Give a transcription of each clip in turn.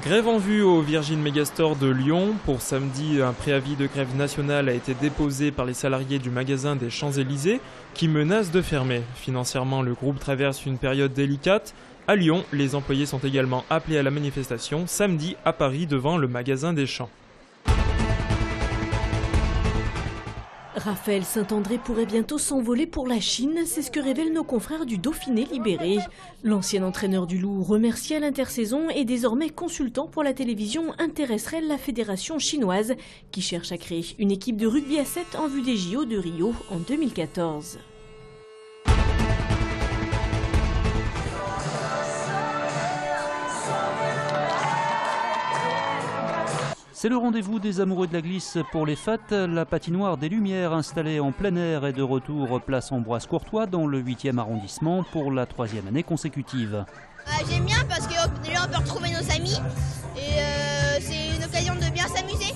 Grève en vue au Virgin Megastore de Lyon. Pour samedi, un préavis de grève nationale a été déposé par les salariés du magasin des Champs-Élysées qui menacent de fermer. Financièrement, le groupe traverse une période délicate. À Lyon, les employés sont également appelés à la manifestation samedi à Paris devant le magasin des Champs. Raphaël Saint-André pourrait bientôt s'envoler pour la Chine, c'est ce que révèlent nos confrères du Dauphiné libéré. L'ancien entraîneur du Loup, remercié à l'intersaison, est désormais consultant pour la télévision intéresserait la fédération chinoise, qui cherche à créer une équipe de rugby à 7 en vue des JO de Rio en 2014. C'est le rendez-vous des amoureux de la glisse pour les fêtes. La patinoire des Lumières installée en plein air est de retour place Ambroise-Courtois dans le 8e arrondissement pour la 3e année consécutive. J'aime bien parce que déjà on peut retrouver nos amis et c'est une occasion de bien s'amuser.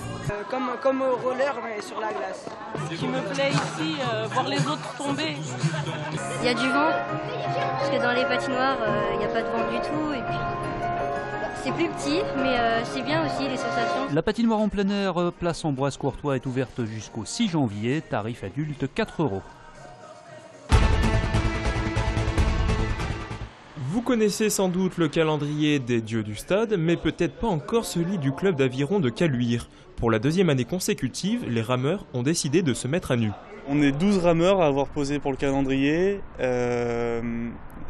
Comme au roller mais sur la glace. Ce qui me plaît ici, voir les autres tomber. Il y a du vent, parce que dans les patinoires, il n'y a pas de vent du tout. Et puis, c'est plus petit, mais c'est bien aussi les sensations. La patinoire en plein air, place Ambroise-Courtois, est ouverte jusqu'au 6 janvier, tarif adulte 4 €. Vous connaissez sans doute le calendrier des dieux du stade, mais peut-être pas encore celui du club d'aviron de Caluire. Pour la 2e année consécutive, les rameurs ont décidé de se mettre à nu. On est 12 rameurs à avoir posé pour le calendrier.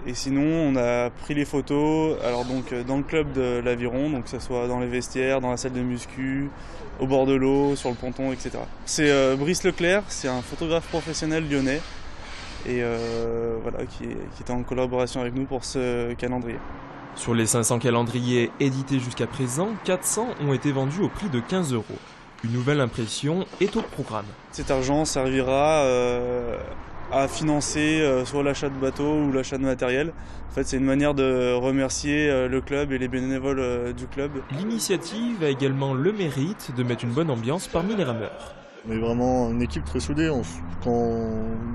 Et sinon, on a pris les photos alors donc, dans le club de l'Aviron, donc que ce soit dans les vestiaires, dans la salle de muscu, au bord de l'eau, sur le ponton, etc. C'est Brice Leclerc, c'est un photographe professionnel lyonnais et voilà, qui était en collaboration avec nous pour ce calendrier. Sur les 500 calendriers édités jusqu'à présent, 400 ont été vendus au prix de 15 €. Une nouvelle impression est au programme. Cet argent servira à financer soit l'achat de bateaux ou l'achat de matériel. En fait, c'est une manière de remercier le club et les bénévoles du club. L'initiative a également le mérite de mettre une bonne ambiance parmi les rameurs. On est vraiment une équipe très soudée. Quand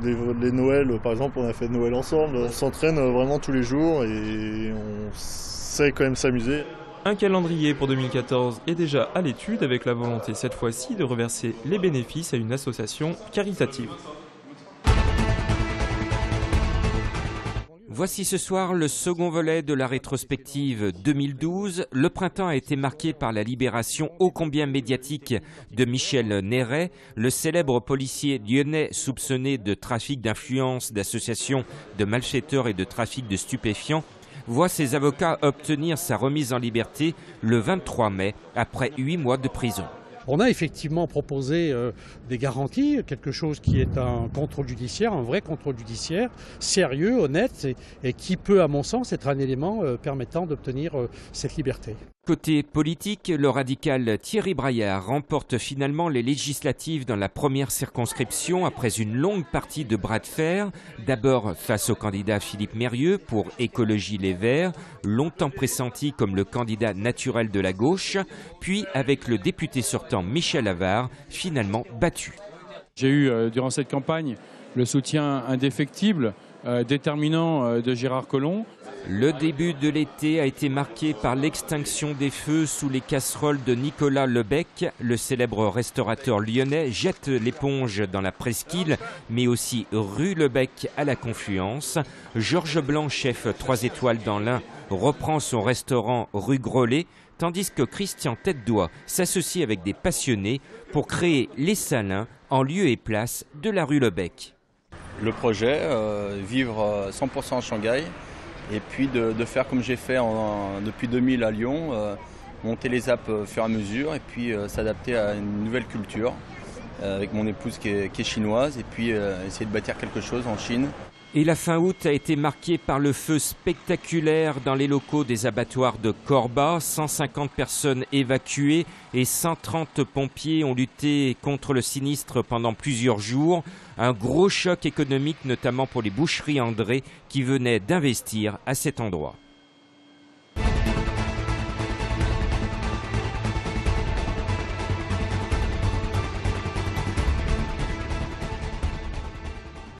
les Noëls, par exemple, on a fait Noël ensemble, on s'entraîne vraiment tous les jours et on sait quand même s'amuser. Un calendrier pour 2014 est déjà à l'étude avec la volonté cette fois-ci de reverser les bénéfices à une association caritative. Voici ce soir le second volet de la rétrospective 2012. Le printemps a été marqué par la libération ô combien médiatique de Michel Néret, le célèbre policier lyonnais soupçonné de trafic d'influence, d'association de malfaiteurs et de trafic de stupéfiants, voit ses avocats obtenir sa remise en liberté le 23 mai, après 8 mois de prison. On a effectivement proposé des garanties, quelque chose qui est un contrôle judiciaire, un vrai contrôle judiciaire, sérieux, honnête, et qui peut, à mon sens, être un élément permettant d'obtenir cette liberté. Côté politique, le radical Thierry Braillard remporte finalement les législatives dans la première circonscription après une longue partie de bras de fer. D'abord face au candidat Philippe Mérieux pour Écologie Les Verts, longtemps pressenti comme le candidat naturel de la gauche, puis avec le député sortant Michel Avare, finalement battu. J'ai eu durant cette campagne le soutien indéfectible, déterminant de Gérard Collomb. Le début de l'été a été marqué par l'extinction des feux sous les casseroles de Nicolas Lebec. Le célèbre restaurateur lyonnais jette l'éponge dans la presqu'île, mais aussi rue Lebec à la Confluence. Georges Blanc, chef 3 étoiles dans l'Ain, reprend son restaurant rue Grolet, tandis que Christian Tête-Doigt s'associe avec des passionnés pour créer les Salins en lieu et place de la rue Lebec. Le projet, vivre 100% en Shanghai, et puis de faire comme j'ai fait depuis 2000 à Lyon, monter les apps au fur et à mesure, et puis s'adapter à une nouvelle culture, avec mon épouse qui est chinoise, et puis essayer de bâtir quelque chose en Chine. Et la fin août a été marquée par le feu spectaculaire dans les locaux des abattoirs de Corba. 150 personnes évacuées et 130 pompiers ont lutté contre le sinistre pendant plusieurs jours. Un gros choc économique, notamment pour les boucheries André qui venaient d'investir à cet endroit.